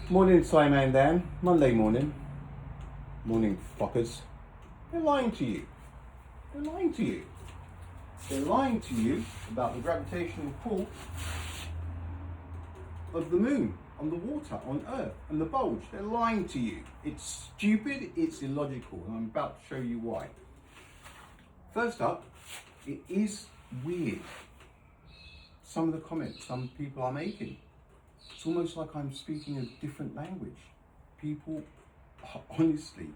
Morning, Simon and Dan. Monday morning. Morning, fuckers. They're lying to you. They're lying to you. They're lying to you about the gravitational pull of the moon on the water, on Earth, and the bulge. They're lying to you. It's stupid, it's illogical, and I'm about to show you why. First up, it is weird. Some of the comments some people are making. It's almost like I'm speaking a different language. People, honestly,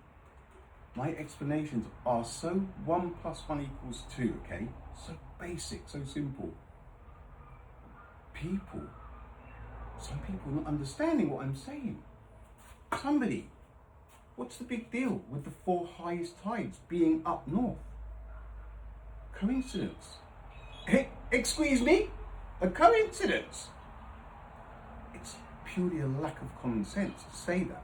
my explanations are so 1 + 1 = 2, okay? So basic, so simple. Some people are not understanding what I'm saying. Somebody, what's the big deal with the 4 highest tides being up north? Coincidence? Excuse me? A coincidence? It's purely a lack of common sense to say that.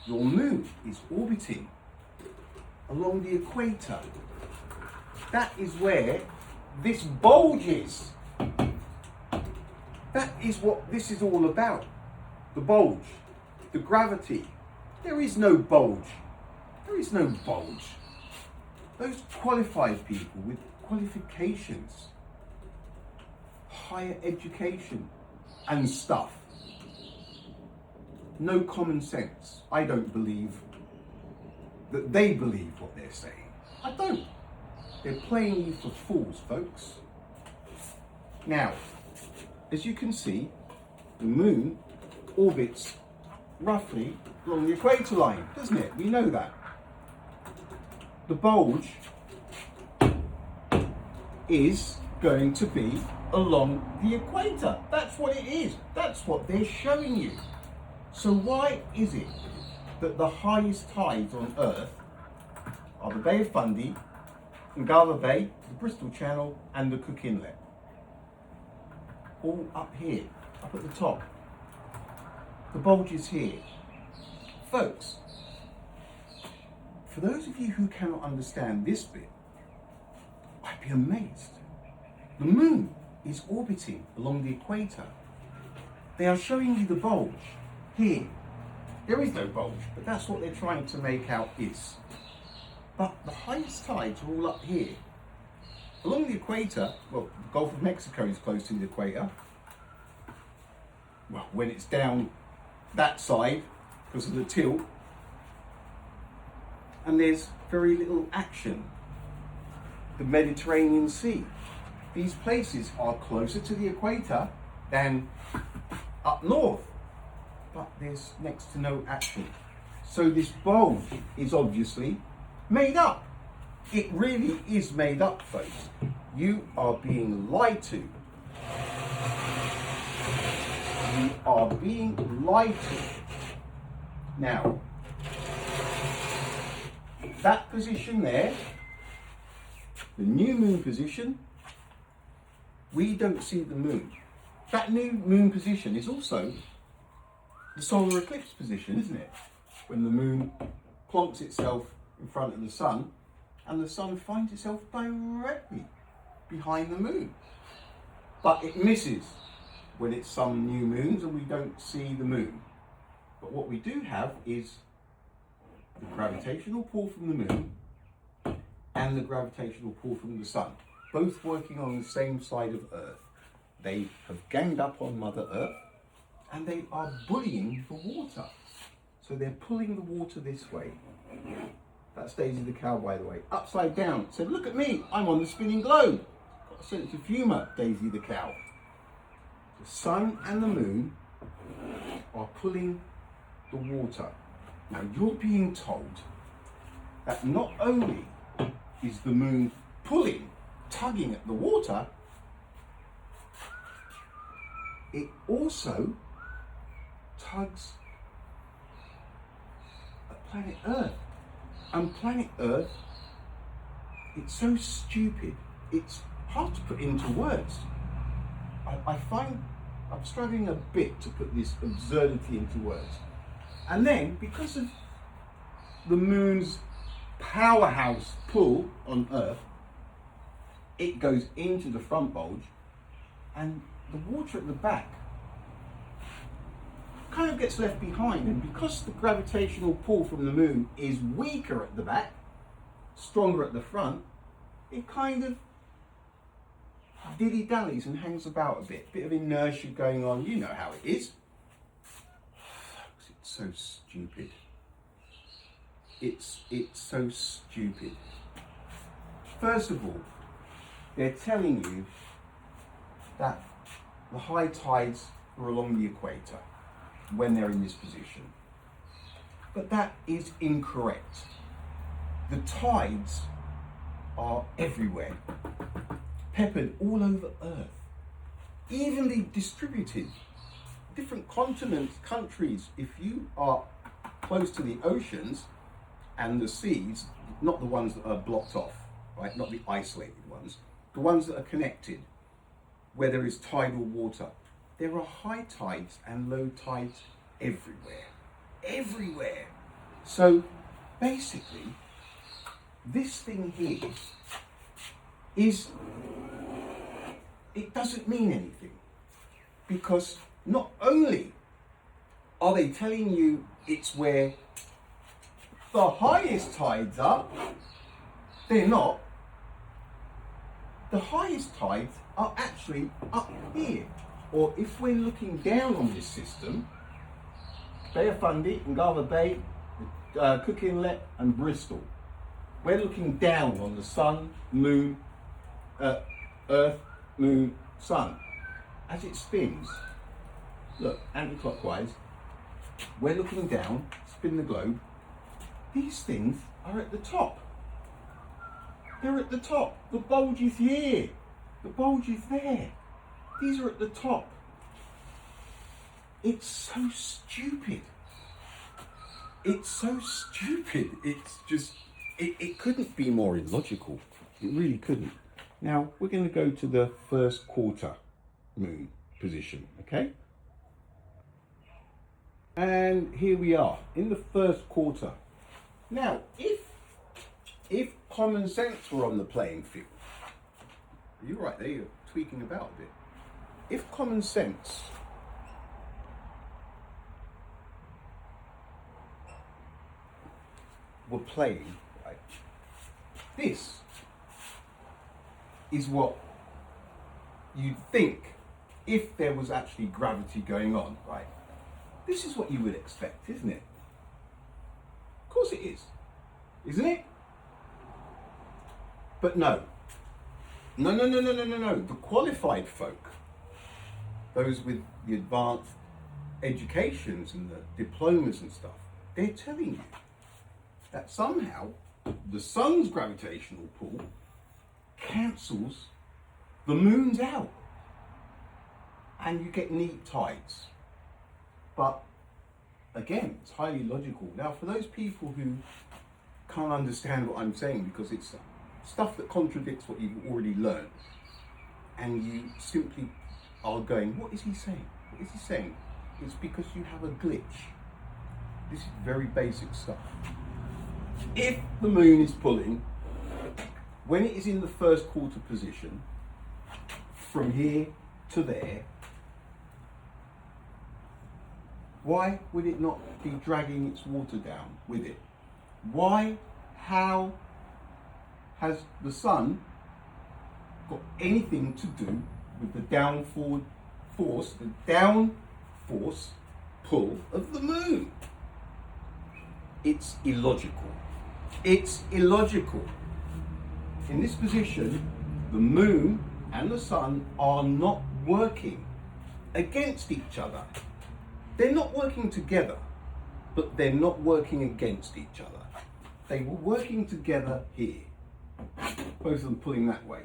Your moon is orbiting along the equator. That is where this bulge is. That is what this is all about. The bulge, the gravity. There is no bulge. There is no bulge. Those qualified people with qualifications, higher education and stuff, no common sense. I don't believe that they believe what they're saying. I don't. They're playing you for fools, folks. Now, as you can see, the moon orbits roughly along the equator line, doesn't it? We know that. The bulge is going to be along the equator. That's what it is. That's what they're showing you. So why is it that the highest tides on Earth are the Bay of Fundy, Ungava Bay, the Bristol Channel and the Cook Inlet? All up here, up at the top. The bulge is here. Folks, for those of you who cannot understand this bit, I'd be amazed. The moon is orbiting along the equator. They are showing you the bulge here. There is no bulge, but that's what they're trying to make out is. But the highest tides are all up here. Along the equator, well, the Gulf of Mexico is close to the equator. Well, when it's down that side, because of the tilt, and there's very little action. The Mediterranean Sea. These places are closer to the equator than up north, but there's next to no action. So this bulge is obviously made up. It really is made up, folks. You are being lied to. You are being lied to. Now, that position there, the new moon position, we don't see the moon. That new moon position is also the solar eclipse position, isn't it? When the moon plonks itself in front of the sun and the sun finds itself directly behind the moon. But it misses when it's some new moons and we don't see the moon. But what we do have is the gravitational pull from the moon and the gravitational pull from the sun, both working on the same side of Earth. They have ganged up on Mother Earth and they are bullying the water. So they're pulling the water this way. That's Daisy the cow, by the way, upside down. Said, look at me, I'm on the spinning globe. Got a sense of humour, Daisy the cow. The sun and the moon are pulling the water. Now you're being told that not only is the moon pulling, tugging at the water, it also tugs at planet Earth. And planet Earth, it's so stupid, it's hard to put into words. I find I'm struggling a bit to put this absurdity into words. And then, because of the moon's powerhouse pull on Earth, it goes into the front bulge, and the water at the back kind of gets left behind. And because the gravitational pull from the moon is weaker at the back, stronger at the front, it kind of dilly-dallies and hangs about a bit of inertia going on. You know how it is. It's so stupid. It's so stupid. First of all, they're telling you that the high tides are along the equator when they're in this position. But that is incorrect. The tides are everywhere, peppered all over Earth, evenly distributed. Different continents, countries, if you are close to the oceans and the seas, not the ones that are blocked off, right? Not the isolated ones, the ones that are connected, where there is tidal water. There are high tides and low tides everywhere. Everywhere. So basically, this thing here it doesn't mean anything, because not only are they telling you it's where the highest tides are, they're not. The highest tides are actually up here. Or if we're looking down on this system, Bay of Fundy, Ungava Bay, Cook Inlet and Bristol, we're looking down on the sun, moon, Earth, moon, sun, as it spins. Look, anti-clockwise, we're looking down, spin the globe. These things are at the top. They're at the top. The bulge is here. The bulge is there. These are at the top. It's so stupid. It's so stupid. It's just, it couldn't be more illogical. It really couldn't. Now, we're going to go to the first quarter moon position, okay? And here we are in the first quarter. Now, if common sense were on the playing field, you're right there, you're tweaking about a bit. If common sense were playing, right, this is what you'd think if there was actually gravity going on, right? This is what you would expect, isn't it? Of course it is, isn't it? But no. No. The qualified folk, those with the advanced educations and the diplomas and stuff, they're telling you that somehow the sun's gravitational pull cancels the moon's out and you get neat tides. But again, it's highly logical. Now, for those people who can't understand what I'm saying because it's stuff that contradicts what you've already learned, and you simply are going, what is he saying? What is he saying? It's because you have a glitch. This is very basic stuff. If the moon is pulling, when it is in the first quarter position, from here to there, why would it not be dragging its water down with it? Why? How has the sun got anything to do with the downward force, the down force pull of the moon? It's illogical. It's illogical. In this position, the moon and the sun are not working against each other. They're not working together, but they're not working against each other. They were working together here, both of them pulling that way.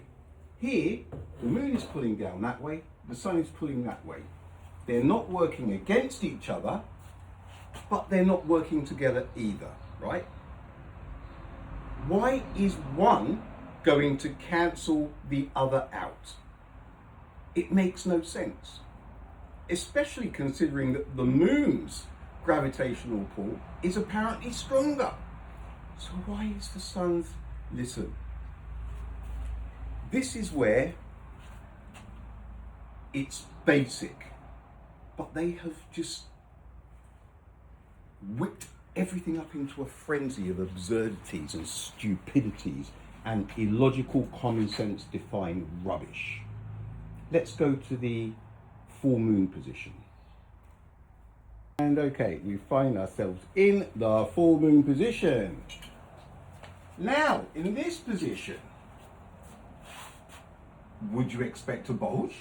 Here, the moon is pulling down that way, the sun is pulling that way. They're not working against each other, but they're not working together either, right? Why is one going to cancel the other out? It makes no sense, especially considering that the moon's gravitational pull is apparently stronger. So why is the sun's? Listen, this is where it's basic, but they have just whipped everything up into a frenzy of absurdities and stupidities and illogical, common sense defying rubbish. Let's go to the full moon position. And okay, we find ourselves in the full moon position. Now, in this position, would you expect a bulge?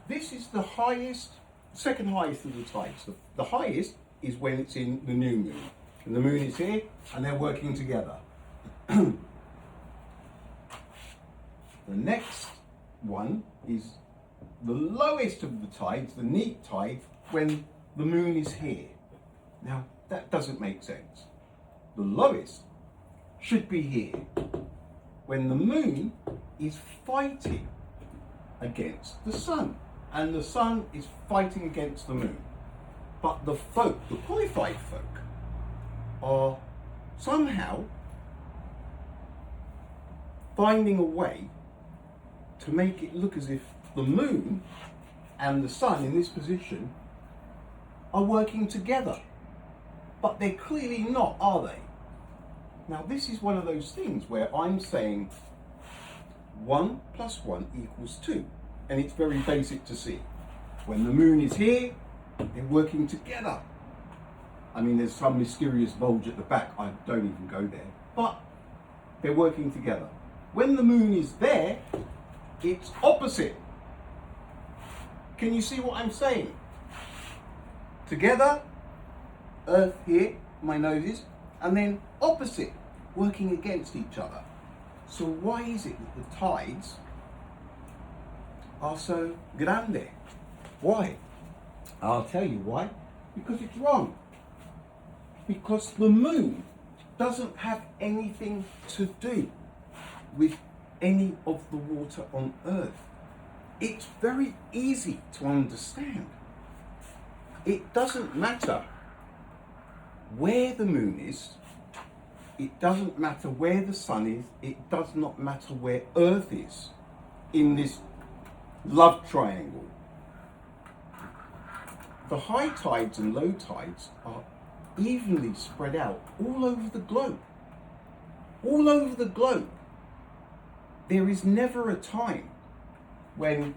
This is the highest, second highest of the tides. The highest is when it's in the new moon. And the moon is here and they're working together. The next one is the lowest of the tides, the neap tide, when the moon is here. Now, that doesn't make sense. The lowest should be here, when the moon is fighting against the sun, and the sun is fighting against the moon. But the folk, the qualified folk, are somehow finding a way to make it look as if the moon and the sun in this position are working together. But they're clearly not, are they? Now, this is one of those things where I'm saying 1 + 1 = 2. And it's very basic to see. When the moon is here, they're working together. I mean, there's some mysterious bulge at the back. I don't even go there. But they're working together. When the moon is there, it's opposite. Can you see what I'm saying? Together, Earth here, my nose is, and then opposite, working against each other. So why is it that the tides are so grande? Why? I'll tell you why. Because it's wrong. Because the moon doesn't have anything to do with any of the water on Earth. It's very easy to understand. It doesn't matter where the moon is, it doesn't matter where the sun is, it does not matter where Earth is in this love triangle. The high tides and low tides are evenly spread out all over the globe. All over the globe. There is never a time when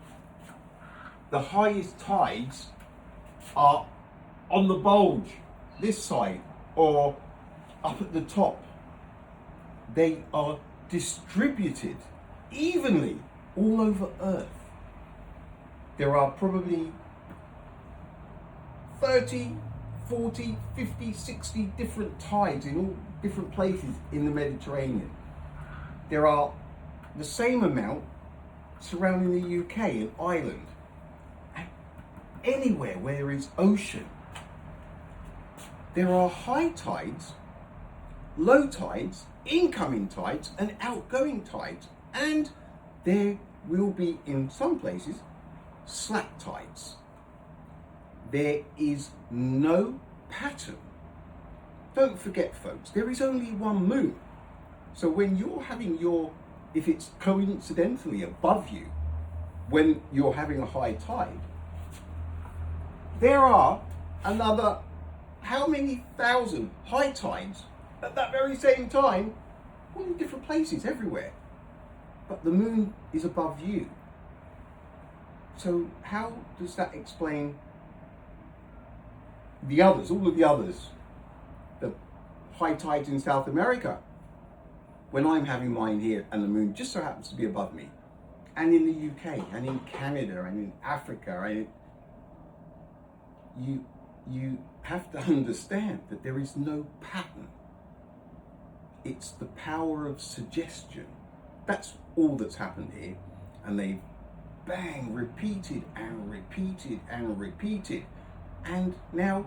the highest tides are on the bulge, this side, or up at the top. They are distributed evenly all over Earth. There are probably 30, 40, 50, 60 different tides in all different places in the Mediterranean. There are the same amount surrounding the UK and Ireland. And anywhere where there is ocean, there are high tides, low tides, incoming tides and outgoing tides. And there will be, in some places, slack tides. There is no pattern. Don't forget, folks, there is only one moon. So when you're having if it's coincidentally above you, when you're having a high tide, there are another how many thousand high tides at that very same time, all in different places everywhere. But the moon is above you. So how does that explain the others, all of the others? The high tides in South America, when I'm having mine here and the moon just so happens to be above me, and in the UK, and in Canada, and in Africa, and you have to understand that there is no pattern. It's the power of suggestion. That's all that's happened here. And they've repeated and repeated and repeated. And now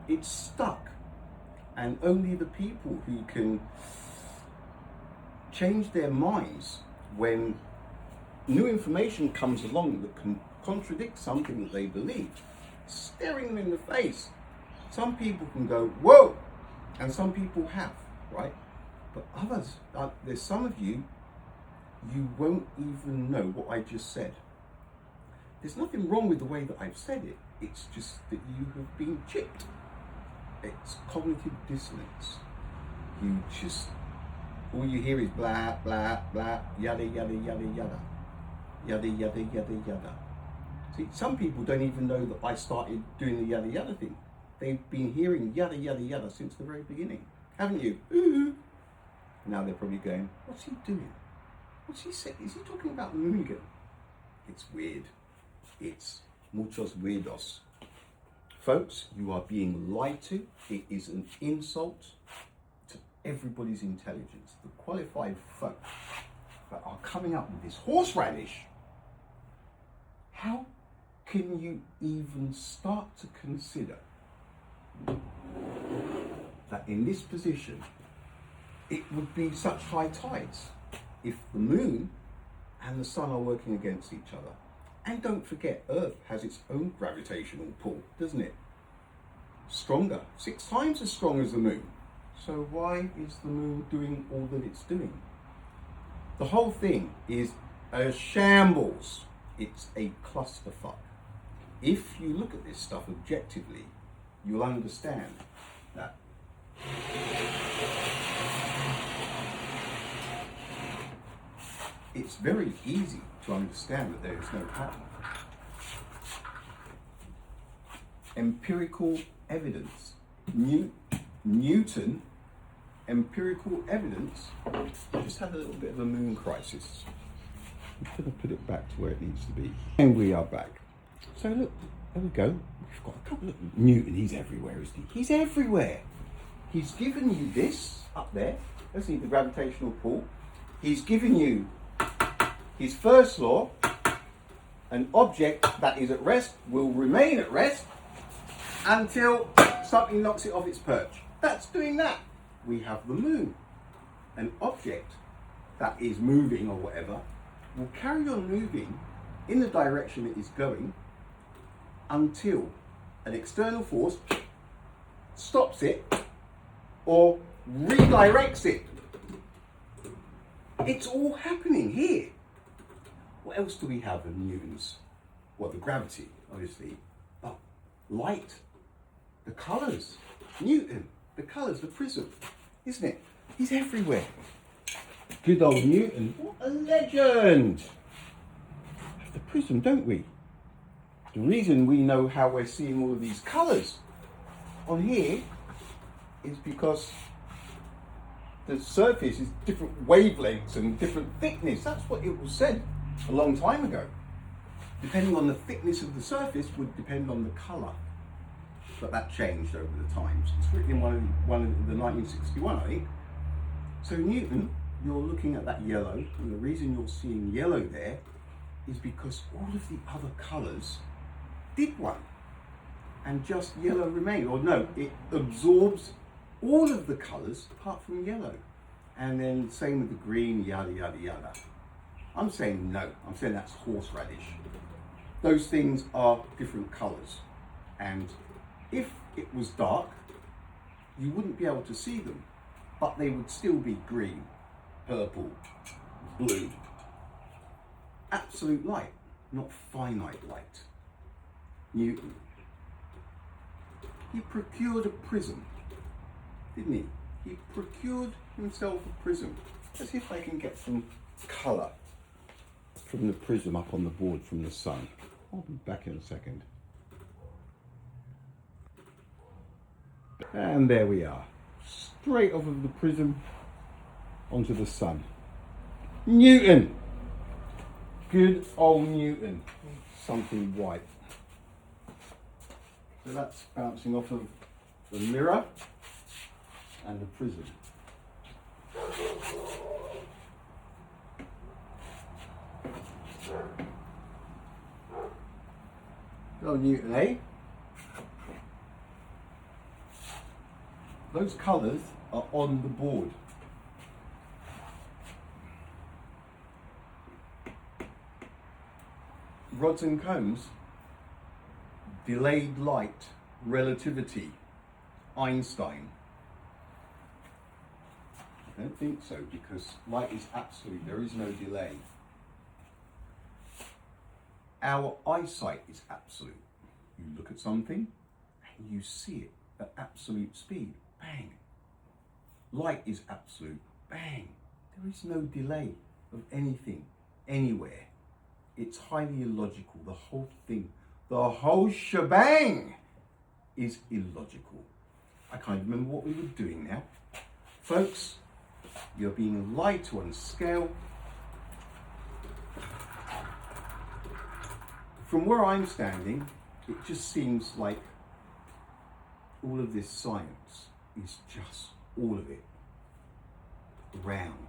it's stuck. And only the people who can change their minds when new information comes along that can contradict something that they believe, staring them in the face. Some people can go, whoa, and some people have, right? But others, there's some of you won't even know what I just said. There's nothing wrong with the way that I've said it. It's just that you have been chipped. It's cognitive dissonance. You just, all you hear is blah, blah, blah, yada, yada, yada, yada. Yada, yada, yada, yada. See, some people don't even know that I started doing the yada, yada thing. They've been hearing yada, yada, yada since the very beginning. Haven't you? Ooh. Now they're probably going, what's he doing? What's he saying? Is he talking about the moon again? It's weird. It's muchos weirdos. Folks, you are being lied to. It is an insult to everybody's intelligence. The qualified folk that are coming up with this horseradish. How can you even start to consider that in this position it would be such high tides if the moon and the sun are working against each other? And don't forget, Earth has its own gravitational pull, doesn't it? Stronger, 6 times as strong as the moon. So why is the moon doing all that it's doing? The whole thing is a shambles. It's a clusterfuck. If you look at this stuff objectively, you'll understand that it's very easy to understand that there is no pattern. Empirical evidence. Newton, empirical evidence. I just had a little bit of a moon crisis. I'm going to put it back to where it needs to be. And we are back. So look, there we go. We've got a couple of Newton. He's everywhere, isn't he? He's everywhere. He's given you this up there. Let's see the gravitational pull. He's given you his first law. An object that is at rest will remain at rest until something knocks it off its perch. That's doing that. We have the moon. An object that is moving or whatever will carry on moving in the direction it is going until an external force stops it or redirects it. It's all happening here. What else do we have in Newton's? Well, the gravity, obviously, but light, the colours, Newton, the colours, the prism, isn't it? He's everywhere. Good old Newton, what a legend! We have the prism, don't we? The reason we know how we're seeing all of these colours on here is because the surface is different wavelengths and different thickness. That's what it was said a long time ago. Depending on the thickness of the surface would depend on the colour. But that changed over the times. It's written in one of the 1961, I think. So Newton, you're looking at that yellow, and the reason you're seeing yellow there is because all of the other colours did one, and just yellow remained. Or no, it absorbs all of the colours apart from yellow. And then same with the green, yada, yada, yada. I'm saying no, I'm saying that's horseradish. Those things are different colours. And if it was dark, you wouldn't be able to see them, but they would still be green, purple, blue. Absolute light, not finite light. Newton. He procured a prism, didn't he? He procured himself a prism. Let's see if I can get some colour from the prism up on the board from the sun. I'll be back in a second. And there we are. Straight off of the prism onto the sun. Newton! Good old Newton. Something white. So that's bouncing off of the mirror and the prism. Good old Newton, eh? Those colours are on the board. Rods and cones, delayed light, relativity, Einstein. I don't think so, because light is absolute, there is no delay. Our eyesight is absolute. You look at something and you see it at absolute speed. Bang. Light is absolute. Bang. There is no delay of anything, anywhere. It's highly illogical. The whole thing, the whole shebang is illogical. I can't remember what we were doing now. Folks, you're being lied to on scale. From where I'm standing, it just seems like all of this science is just all of it. Round,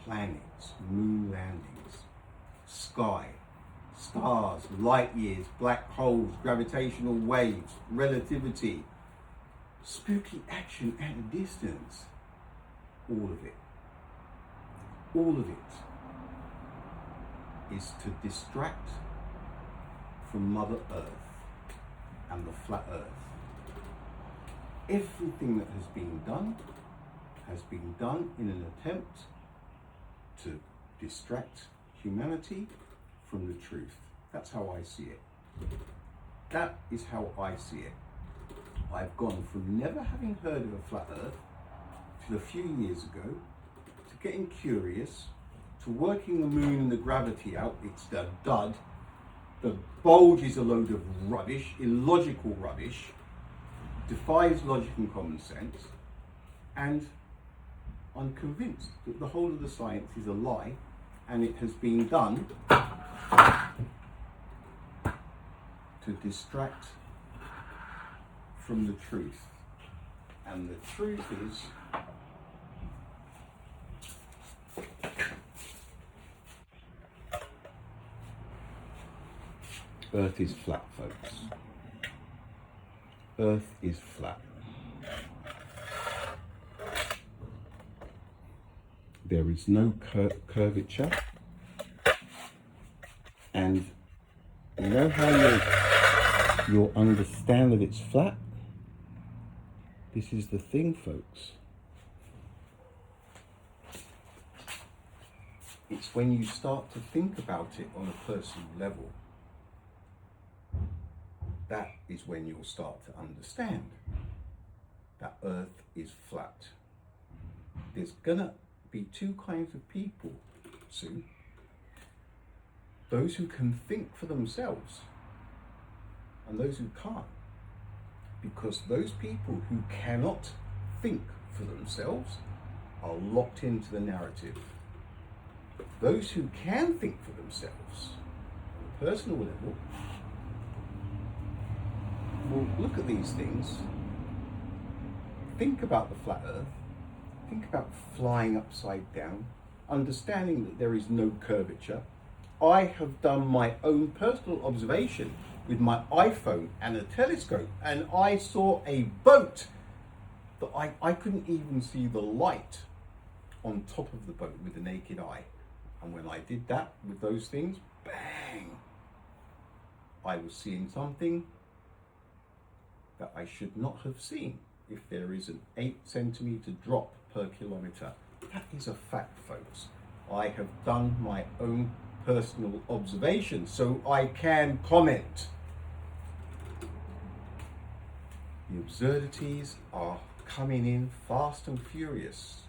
planets, moon landings, sky, stars, light years, black holes, gravitational waves, relativity, spooky action at a distance. All of it. All of it is to distract from Mother Earth and the flat Earth. Everything that has been done in an attempt to distract humanity from the truth. That's how I see it. That is how I see it. I've gone from never having heard of a flat Earth till a few years ago to getting curious, to working the moon and the gravity out. It's the dud. The bulge is a load of rubbish, illogical rubbish, defies logic and common sense, and I'm convinced that the whole of the science is a lie, and it has been done to distract from the truth. And the truth is Earth is flat, folks. Earth is flat. There is no curvature. And you know how you'll understand that it's flat? This is the thing, folks. It's when you start to think about it on a personal level. That is when you'll start to understand that Earth is flat. There's gonna be two kinds of people soon. Those who can think for themselves and those who can't. Because those people who cannot think for themselves are locked into the narrative. Those who can think for themselves on a personal level will look at these things, think about the flat Earth, think about flying upside down, understanding that there is no curvature. I have done my own personal observation with my iPhone and a telescope, and I saw a boat that I couldn't even see the light on top of the boat with the naked eye. And when I did that with those things, bang, I was seeing something that I should not have seen if there is an 8 centimeter drop per kilometer. That is a fact, folks. I have done my own personal observation, so I can comment. The absurdities are coming in fast and furious.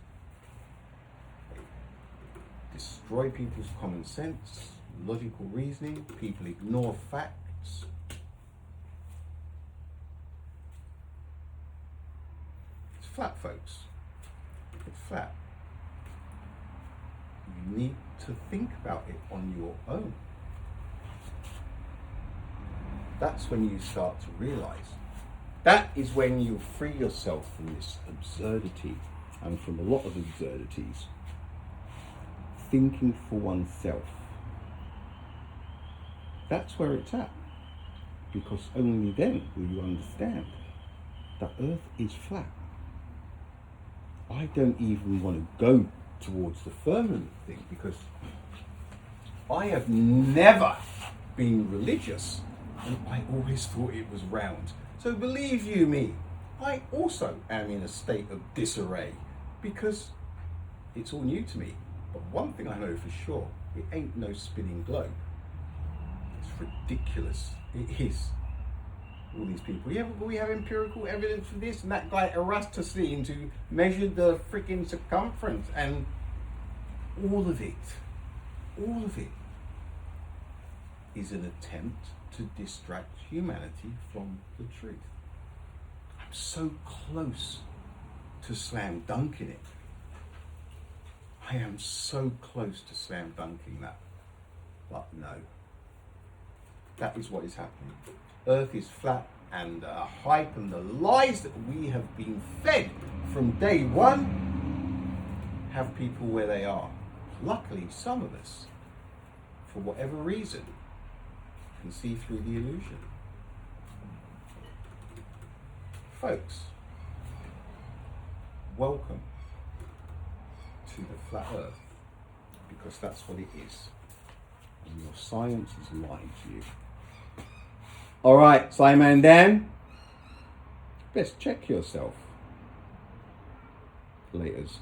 They destroy people's common sense, logical reasoning. People ignore facts. It's flat, folks. It's flat. You need to think about it on your own. That's when you start to realize. That is when you free yourself from this absurdity and from a lot of absurdities. Thinking for oneself. That's where it's at. Because only then will you understand that Earth is flat. I don't even want to go towards the firmament thing because I have never been religious and I always thought it was round. So believe you me, I also am in a state of disarray because it's all new to me. But one thing I know for sure, it ain't no spinning globe. It's ridiculous. It is. all these people. Yeah, but we have empirical evidence for this. And that guy Eratosthenes who measured the freaking circumference, and all of it is an attempt to distract humanity from the truth. I'm so close to slam dunking it. I am so close to slam dunking that. But no. That is what is happening. Earth is flat, and the hype and the lies that we have been fed from day one have people where they are. Luckily, some of us, for whatever reason, can see through the illusion. Folks, welcome to the flat Earth, because that's what it is. And your science is lying to you. All right, Simon and Dan, best check yourself. Laters.